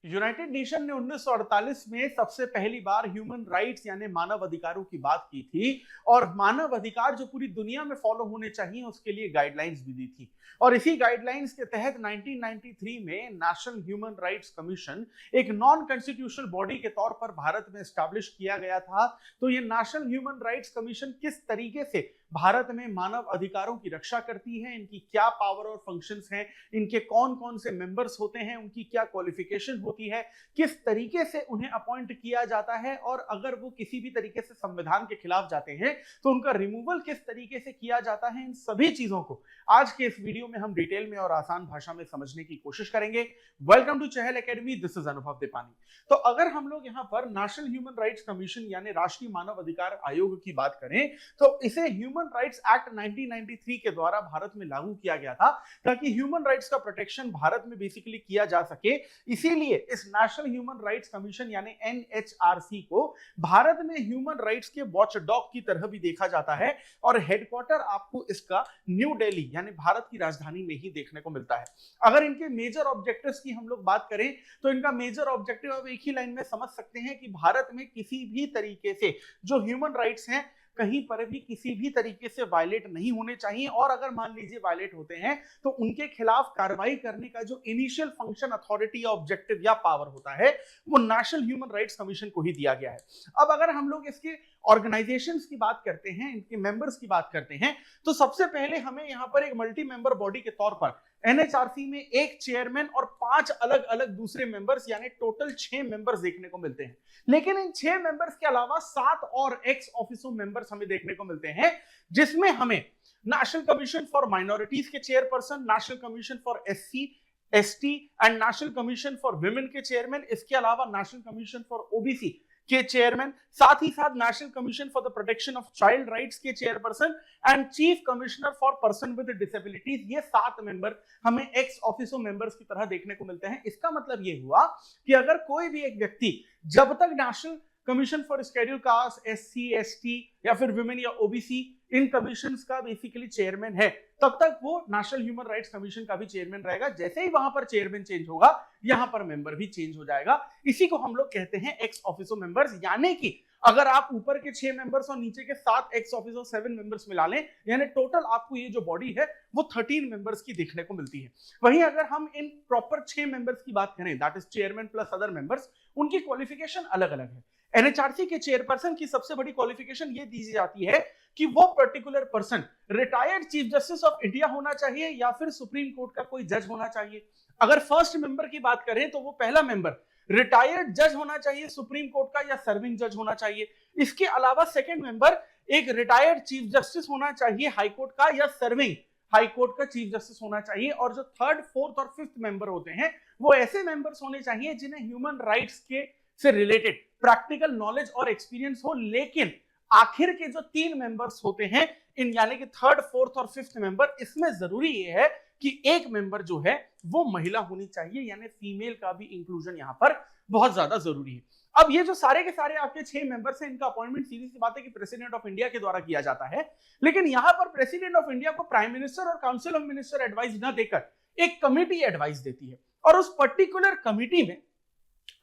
United nation ने 1948 में सबसे पहली बार ह्यूमन राइट्स यानी मानव अधिकारों की बात की थी और मानव अधिकार जो पूरी दुनिया में फॉलो होने चाहिए उसके लिए गाइडलाइंस भी दी थी। और इसी गाइडलाइंस के तहत 1993 में नेशनल ह्यूमन राइट्स कमीशन एक नॉन कॉन्स्टिट्यूशनल बॉडी के तौर पर भारत में एस्टैब्लिश किया गया था। तो ये नेशनल ह्यूमन राइट्स कमीशन किस तरीके से भारत में मानव अधिकारों की रक्षा करती है, इनकी क्या पावर और फंक्शंस हैं, इनके कौन कौन से मेंबर्स होते हैं, उनकी क्या क्वालिफिकेशन होती है, किस तरीके से उन्हें अपॉइंट किया जाता है और अगर वो किसी भी तरीके से संविधान के खिलाफ जाते हैं तो उनका रिमूवल किस तरीके से किया जाता है, इन सभी चीजों को आज के इस वीडियो में हम डिटेल में और आसान भाषा में समझने की कोशिश करेंगे। Welcome to Chahal academy, this is Anubhav Deepani. तो अगर हम लोग यहाँ पर नेशनल ह्यूमन राइट्स कमीशन यानी राष्ट्रीय मानव अधिकार आयोग की बात करें तो इसे ह्यूमन राइट्स एक्ट 1993 के द्वारा भारत में लागू किया गया था ताकि ह्यूमन राइट्स का प्रोटेक्शन भारत में बेसिकली किया जा सके। इसीलिए इस नेशनल ह्यूमन राइट्स कमीशन यानी एनएचआरसी को भारत में ह्यूमन राइट्स के वॉचडॉग की तरह भी देखा जाता है और हेडक्वार्टर आपको इसका न्यू दिल्ली यानी भारत की राजधानी में ही देखने को मिलता है। अगर इनके मेजर ऑब्जेक्टिव्स की हम लोग बात करें तो इनका मेजर ऑब्जेक्टिव अब एक ही लाइन में समझ सकते हैं कि भारत में किसी भी तरीके से जो ह्यूमन राइट्स हैं कहीं पर भी किसी भी तरीके से वायलेट नहीं होने चाहिए और अगर मान लीजिए वायलेट होते हैं तो उनके खिलाफ कार्रवाई करने का जो इनिशियल फंक्शन, अथॉरिटी या ऑब्जेक्टिव या पावर होता है वो नेशनल ह्यूमन राइट्स कमीशन को ही दिया गया है। अब अगर हम लोग इसके ऑर्गेनाइजेशंस की बात करते हैं, इनके मेंबर्स की बात करते हैं तो सबसे पहले हमें यहां पर एक मल्टी मेंबर बॉडी के तौर पर एनएचआरसी में एक चेयरमैन और 5 अलग अलग दूसरे मेंबर्स यानी टोटल 6 मेंबर्स देखने को मिलते हैं। लेकिन इन 6 मेंबर्स के अलावा 7 और एक्स ऑफिसो मेंबर्स हमें देखने को मिलते हैं, जिसमें हमें नेशनल कमीशन फॉर माइनॉरिटीज के chairperson, national commission for SC ST and national commission for women के चेयरमैन, इसके अलावा नेशनल कमीशन फॉर ओबीसी के चेयरमैन, साथ ही साथ national commission for the protection of child rights के chairperson and chief commissioner for person with disabilities, ये 7 member हमें एक्स ऑफिसो मेंबर्स की तरह देखने को मिलते हैं। इसका मतलब ये हुआ कि अगर कोई भी एक व्यक्ति जब तक national commission for schedule caste, SC ST या फिर विमेन या ओबीसी इन कमीशंस का बेसिकली चेयरमैन है तब तक वो नेशनल ह्यूमन राइट्स कमीशन का भी चेयरमैन रहेगा। जैसे ही वहां पर चेयरमैन चेंज होगा यहां पर मेंबर भी चेंज हो जाएगा। इसी को हम लोग कहते हैं एक्स ऑफिसो मेंबर्स। यानी कि अगर आप ऊपर के 6 मेंबर्स और नीचे के 7 एक्स ऑफिसो 7 मेंबर्स मिला लें यानी टोटल आपको ये जो बॉडी है वो 13 मेंबर्स की देखने को मिलती है। वहीं अगर हम इन प्रॉपर 6 मेंबर्स की बात करें that is chairman plus other members, उनकी क्वालिफिकेशन अलग अलग है। एनएचआरसी के चेयरपर्सन की सबसे बड़ी क्वालिफिकेशन ये दी जाती है कि वो particular person retired chief justice of India होना चाहिए या फिर सुप्रीम कोर्ट का कोई जज होना चाहिए। अगर फर्स्ट मेंबर की बात करें तो वो पहला मेंबर रिटायर्ड जज होना चाहिए सुप्रीम कोर्ट का या सर्विंग जज होना चाहिए। इसके अलावा सेकंड मेंबर एक रिटायर्ड चीफ जस्टिस होना चाहिए हाई कोर्ट का या सर्विंग हाई कोर्ट का चीफ जस्टिस होना चाहिए। और जो थर्ड, फोर्थ और फिफ्थ मेंबर होते हैं वो ऐसे मेंबर्स होने चाहिए जिन्हें ह्यूमन राइट्स के से रिलेटेड प्रैक्टिकल नॉलेज और एक्सपीरियंस हो। लेकिन आखिर के जो 3 मेंबर्स होते हैं इन यानी कि थर्ड, फोर्थ और फिफ्थ मेंबर, इसमें जरूरी ये है कि एक मेंबर जो है वो महिला होनी चाहिए यानी फीमेल का भी इंक्लूजन यहां पर बहुत ज्यादा जरूरी है। अब ये जो सारे के सारे आपके 6 मेंबर्स हैं इनका अपॉइंटमेंट सीधी सी बात है कि प्रेसिडेंट ऑफ इंडिया के द्वारा किया जाता है। लेकिन यहां पर प्रेसिडेंट ऑफ इंडिया को प्राइम मिनिस्टर और काउंसिल ऑफ मिनिस्टर एडवाइस न देकर एक कमिटी एडवाइस देती है और उस पर्टिकुलर कमिटी में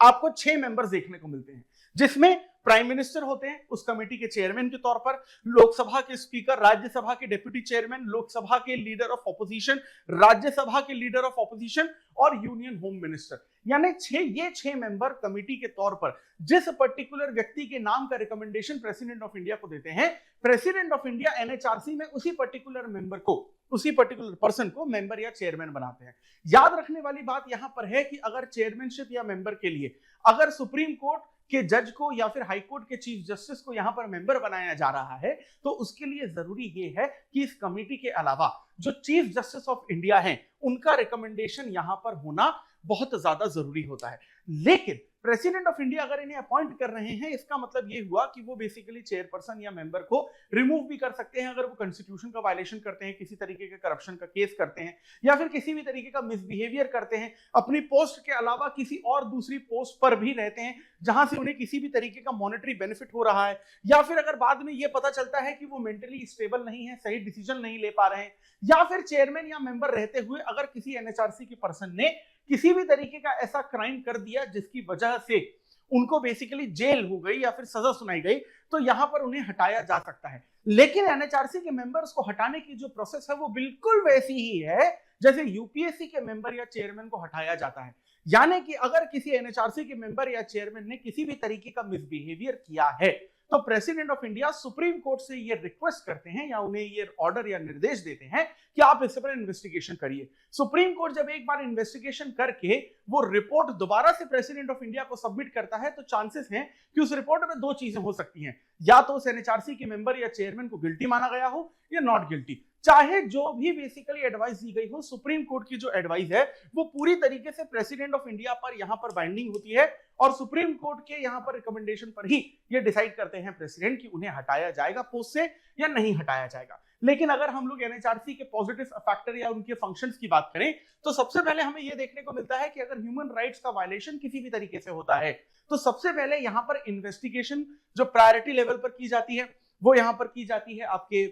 आपको 6 मेंबर्स देखने को मिलते हैं, जिसमें प्राइम मिनिस्टर होते हैं उस कमेटी के चेयरमैन के तौर पर, लोकसभा के स्पीकर, राज्यसभा के डिप्टी चेयरमैन, लोकसभा के लीडर ऑफ ऑपोजिशन, राज्यसभा के लीडर ऑफ ऑपोजिशन और यूनियन होम मिनिस्टर। यानी 6 मेंबर कमेटी के तौर पर जिस पर्टिकुलर व्यक्ति के नाम का रिकमेंडेशन प्रेसिडेंट ऑफ इंडिया को देते हैं, प्रेसिडेंट ऑफ इंडिया एनएचआरसी में उसी पर्टिकुलर मेंबर को, उसी पर्टिकुलर पर्सन को मेंबर या चेयरमैन बनाते हैं। याद रखने वाली बात यहां पर है कि अगर चेयरमैनशिप या मेंबर के लिए अगर सुप्रीम कोर्ट के जज को या फिर हाई कोर्ट के चीफ जस्टिस को यहां पर मेंबर बनाया जा रहा है तो उसके लिए जरूरी यह है कि इस कमेटी के अलावा जो चीफ जस्टिस ऑफ इंडिया हैं उनका रिकमेंडेशन यहां पर होना बहुत ज्यादा जरूरी होता है। लेकिन प्रेसिडेंट ऑफ इंडिया अगर इन्हें अपॉइंट कर रहे हैं इसका मतलब ये हुआ कि वो बेसिकली चेयरपर्सन या मेंबर को रिमूव भी कर सकते हैं अगर वो कॉन्स्टिट्यूशन का वायलेशन करते हैं, किसी तरीके के करप्शन का केस करते हैं या फिर किसी भी तरीके का मिसबिहेवियर करते हैं, अपनी पोस्ट के अलावा किसी और दूसरी पोस्ट पर भी रहते हैं जहां से उन्हें किसी भी तरीके का मॉनेटरी बेनिफिट हो रहा है, या फिर अगर बाद में ये पता चलता है कि वो मेंटली स्टेबल नहीं है, सही डिसीजन नहीं ले पा रहे हैं, या फिर चेयरमैन या मेंबर रहते हुए अगर किसी एनएचआरसी के पर्सन ने किसी भी तरीके का ऐसा क्राइम कर दिया जिसकी वजह से उनको बेसिकली जेल हो गई या फिर सजा सुनाई गई, तो यहां पर उन्हें हटाया जा सकता है। लेकिन एनएचआरसी के मेंबर्स को हटाने की जो प्रोसेस है वो बिल्कुल वैसी ही है जैसे यूपीएससी के मेंबर या चेयरमैन को हटाया जाता है। यानी कि अगर किसी एनएचआरसी के मेंबर या चेयरमैन ने किसी भी तरीके का मिसबिहेवियर किया है तो president of India supreme court से ये रिक्वेस्ट करते हैं या उन्हें ये ऑर्डर या निर्देश देते हैं कि आप इस पर इन्वेस्टिगेशन करिए। सुप्रीम कोर्ट जब एक बार इन्वेस्टिगेशन करके वो रिपोर्ट दोबारा से प्रेसिडेंट ऑफ इंडिया को सबमिट करता है तो चांसेस हैं कि उस रिपोर्ट में दो चीजें हो सकती हैं, या तो उस एनएचआरसी के मेंबर या चेयरमैन को गिल्टी माना गया हो या नॉट गिल्टी। चाहे जो भी बेसिकली एडवाइस दी गई हो, सुप्रीम कोर्ट की जो एडवाइस है वो पूरी तरीके से प्रेसिडेंट ऑफ इंडिया पर यहां पर बाइंडिंग होती है और सुप्रीम कोर्ट के यहां पर रिकमेंडेशन पर ही ये डिसाइड करते हैं प्रेसिडेंट कि उन्हें हटाया जाएगा पोस्ट से या नहीं हटाया जाएगा। लेकिन अगर हम लोग एनएचआरसी के पॉजिटिव फैक्टर या उनके फंक्शंस की बात करें तो सबसे पहले हमें यह देखने को मिलता है कि अगर ह्यूमन राइट्स का वायलेशन किसी भी तरीके से होता है तो सबसे पहले यहां पर इन्वेस्टिगेशन जो प्रायोरिटी लेवल पर की जाती है वो यहां पर की जाती है आपके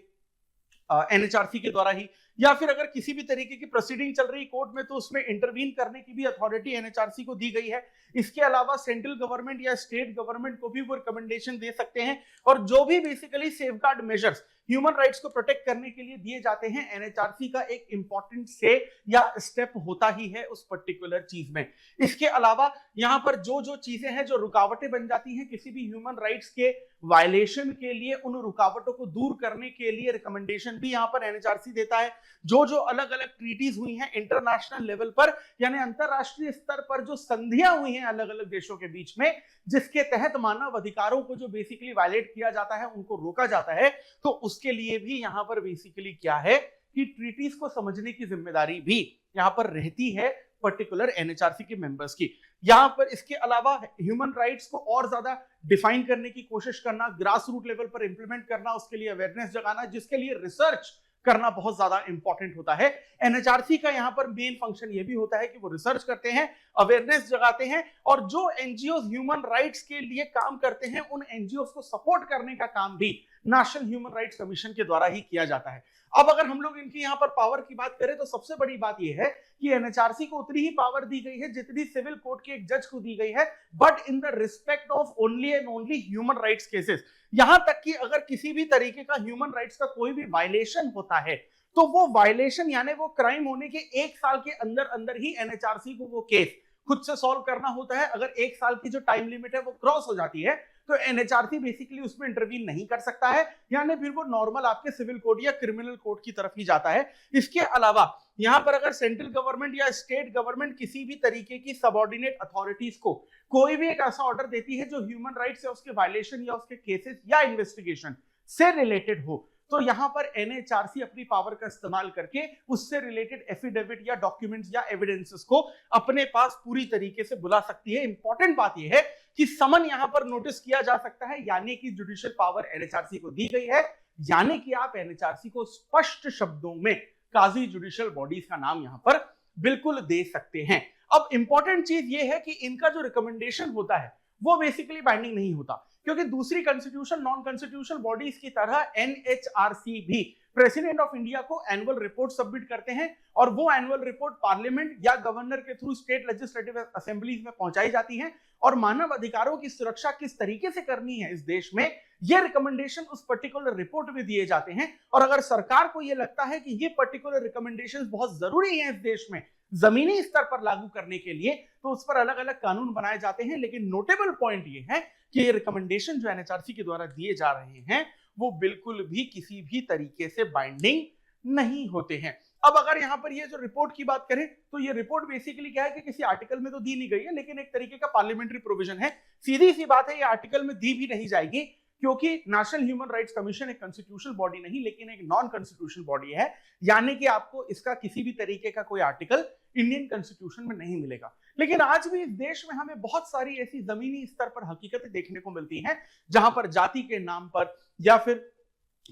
एनएचआरसी के द्वारा ही, या फिर अगर किसी भी तरीके की प्रोसीडिंग चल रही कोर्ट में तो उसमें इंटरवीन करने की भी अथॉरिटी एनएचआरसी को दी गई है। इसके अलावा सेंट्रल गवर्नमेंट या स्टेट गवर्नमेंट को भी वो रिकमेंडेशन दे सकते हैं और जो भी basically safeguard measures human rights को प्रोटेक्ट करने के लिए दिए जाते हैं, एनएचआरसी का एक इंपॉर्टेंट से या स्टेप होता ही है उस पर्टिकुलर चीज में। इसके अलावा यहां पर जो जो चीजें हैं जो रुकावटें बन जाती हैं किसी भी ह्यूमन राइट्स के वायलेशन के लिए, उन रुकावटों को दूर करने के लिए रिकमेंडेशन भी यहां पर एनएचआरसी देता है। जो जो अलग अलग ट्रीटीज हुई हैं इंटरनेशनल लेवल पर यानी अंतरराष्ट्रीय स्तर पर जो संधियां हुई हैं अलग अलग देशों के बीच में जिसके तहत मानव अधिकारों को जो बेसिकली वायलेट किया जाता है उनको रोका जाता है, तो उसके लिए भी यहां पर बेसिकली क्या है कि ट्रीटीज को समझने की जिम्मेदारी भी यहां पर रहती है पर्टिकुलर एनएचआरसी के मेंबर्स की। यहां पर इसके अलावा ह्यूमन राइट्स को और ज्यादा डिफाइन करने की कोशिश करना, ग्रास रूट लेवल पर इंप्लीमेंट करना, उसके लिए अवेयरनेस जगाना, जिसके लिए रिसर्च करना बहुत ज्यादा इंपॉर्टेंट होता है। एनएचआरसी का यहां पर मेन फंक्शन यह भी होता है कि वो रिसर्च करते हैं, अवेयरनेस जगाते हैं और जो एनजीओ ह्यूमन राइट्स के लिए काम करते हैं उन एनजीओ को सपोर्ट करने का काम भी नेशनल ह्यूमन राइट्स कमीशन के द्वारा ही किया जाता है। अब अगर हम लोग इनकी यहां पर पावर की बात करें तो सबसे बड़ी बात यह है कि एनएचआरसी को उतनी ही पावर दी गई है जितनी सिविल कोर्ट के एक जज को दी गई है, but in the respect of only and only human rights cases. यहां तक कि अगर किसी भी तरीके का ह्यूमन राइट्स का कोई भी वायलेशन होता है तो वो वायलेशन यानी वो क्राइम होने के 1 साल के अंदर अंदर ही एनएचआरसी को वो केस खुद से सॉल्व करना होता है। अगर 1 साल की जो टाइम लिमिट है वो क्रॉस हो जाती है तो एनएचआरसी बेसिकली उसमें इंटरवीन नहीं कर सकता है, यानी फिर वो नॉर्मल आपके सिविल कोर्ट या क्रिमिनल कोर्ट की तरफ ही जाता है। इसके अलावा यहां पर अगर सेंट्रल गवर्नमेंट या स्टेट गवर्नमेंट किसी भी तरीके की सबऑर्डिनेट अथॉरिटीज को कोई भी एक ऐसा ऑर्डर देती है जो ह्यूमन राइट्स या उसके वायलेशन या उसके केसेस या इन्वेस्टिगेशन से रिलेटेड हो, तो यहां पर एनएचआरसी अपनी पावर का इस्तेमाल करके उससे रिलेटेड एफिडेविट या डॉक्यूमेंट्स या एविडेंसेस को अपने पास पूरी तरीके से बुला सकती है। इंपॉर्टेंट बात यह है कि समन यहां पर नोटिस किया जा सकता है, यानी कि जुडिशियल पावर एनएचआरसी को दी गई है, यानी कि आप एनएचआरसी को स्पष्ट शब्दों में काजी जुडिशियल बॉडीज का नाम यहां पर बिल्कुल दे सकते हैं। अब इंपॉर्टेंट चीज यह है कि इनका जो रिकमेंडेशन होता है वो बेसिकली बाइंडिंग नहीं होता, क्योंकि दूसरी कॉन्स्टिट्यूशन नॉन कॉन्स्टिट्यूशनल बॉडीज की तरह एनएचआरसी भी प्रेसिडेंट ऑफ इंडिया को एनुअल रिपोर्ट सबमिट करते हैं और वो एनुअल रिपोर्ट पार्लियामेंट या गवर्नर के थ्रू स्टेट लेजिस्लेटिव असेंबलीज में पहुंचाई जाती है और मानव अधिकारों की सुरक्षा किस तरीके से करनी है इस देश में ये रिकमेंडेशन उस पर्टिकुलर रिपोर्ट में दिए जाते हैं। और अगर सरकार को ये लगता है कि ये पर्टिकुलर रिकमेंडेशंस बहुत जरूरी हैं इस देश में जमीनी स्तर पर लागू करने के लिए तो उस पर अलग अलग कानून बनाए जाते हैं। लेकिन नोटेबल पॉइंट ये है कि ये रिकमेंडेशन जो एनएचआरसी के द्वारा दिए जा रहे हैं वो बिल्कुल भी किसी भी तरीके से बाइंडिंग नहीं होते हैं। अब अगर यहां पर ये जो रिपोर्ट की बात करें तो ये रिपोर्ट बेसिकली क्या है कि किसी आर्टिकल में तो दी नहीं गई है, लेकिन एक तरीके का पार्लियामेंट्री प्रोविजन है। सीधी सी बात है ये आर्टिकल में दी भी नहीं जाएगी क्योंकि नेशनल ह्यूमन राइट्स कमीशन एक कॉन्स्टिट्यूशनल बॉडी नहीं लेकिन एक नॉन कॉन्स्टिट्यूशनल बॉडी है, यानी कि आपको इसका किसी भी तरीके का कोई आर्टिकल इंडियन कॉन्स्टिट्यूशन में नहीं मिलेगा। लेकिन आज भी इस देश में हमें बहुत सारी ऐसी जमीनी स्तर पर हकीकतें देखने को मिलती हैं जहां पर जाति के नाम पर या फिर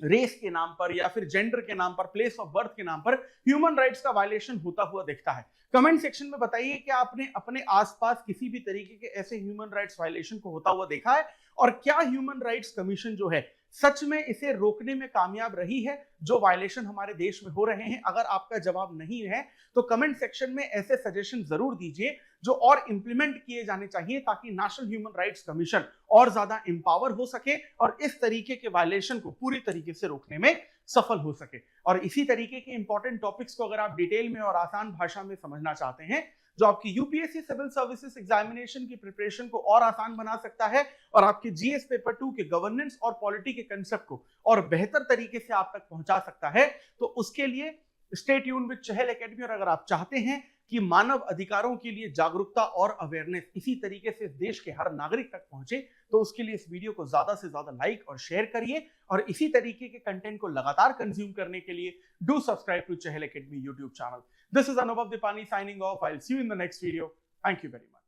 रेस के नाम पर या फिर जेंडर के नाम पर, प्लेस ऑफ बर्थ के नाम पर ह्यूमन राइट्स का वायलेशन होता हुआ दिखता है। कमेंट सेक्शन में बताइए कि आपने अपने आसपास किसी भी तरीके के ऐसे ह्यूमन राइट्स वायलेशन को होता हुआ देखा है और क्या ह्यूमन राइट्स कमीशन जो है सच में इसे रोकने में कामयाब रही है जो वायलेशन हमारे देश में हो रहे हैं? अगर आपका जवाब नहीं है तो कमेंट सेक्शन में ऐसे सजेशन जरूर दीजिए जो और इंप्लीमेंट किए जाने चाहिए ताकि नेशनल ह्यूमन राइट्स कमीशन और ज्यादा एम्पावर हो सके और इस तरीके के वायलेशन को पूरी तरीके से रोकने में सफल हो सके। और इसी तरीके के इंपॉर्टेंट टॉपिक्स को अगर आप डिटेल में और आसान भाषा में समझना चाहते हैं जो आपकी यूपीएससी सिविल सर्विसेज एग्जामिनेशन की प्रिपरेशन को और आसान बना सकता है और आपके जीएस पेपर 2 के गवर्नेंस और पॉलिटी के कंसेप्ट को और बेहतर तरीके से आप तक पहुंचा सकता है, तो उसके लिए stay tuned with Chahal academy. और अगर आप चाहते हैं कि मानव अधिकारों के लिए जागरूकता और अवेयरनेस इसी तरीके से देश के हर नागरिक तक पहुंचे, तो उसके लिए इस वीडियो को ज्यादा से ज्यादा लाइक और शेयर करिए और इसी तरीके के कंटेंट को लगातार कंज्यूम करने के लिए do subscribe to Chahal academy YouTube channel. This is Anubhav Deepani signing off. I will see you in the next video. Thank you very much.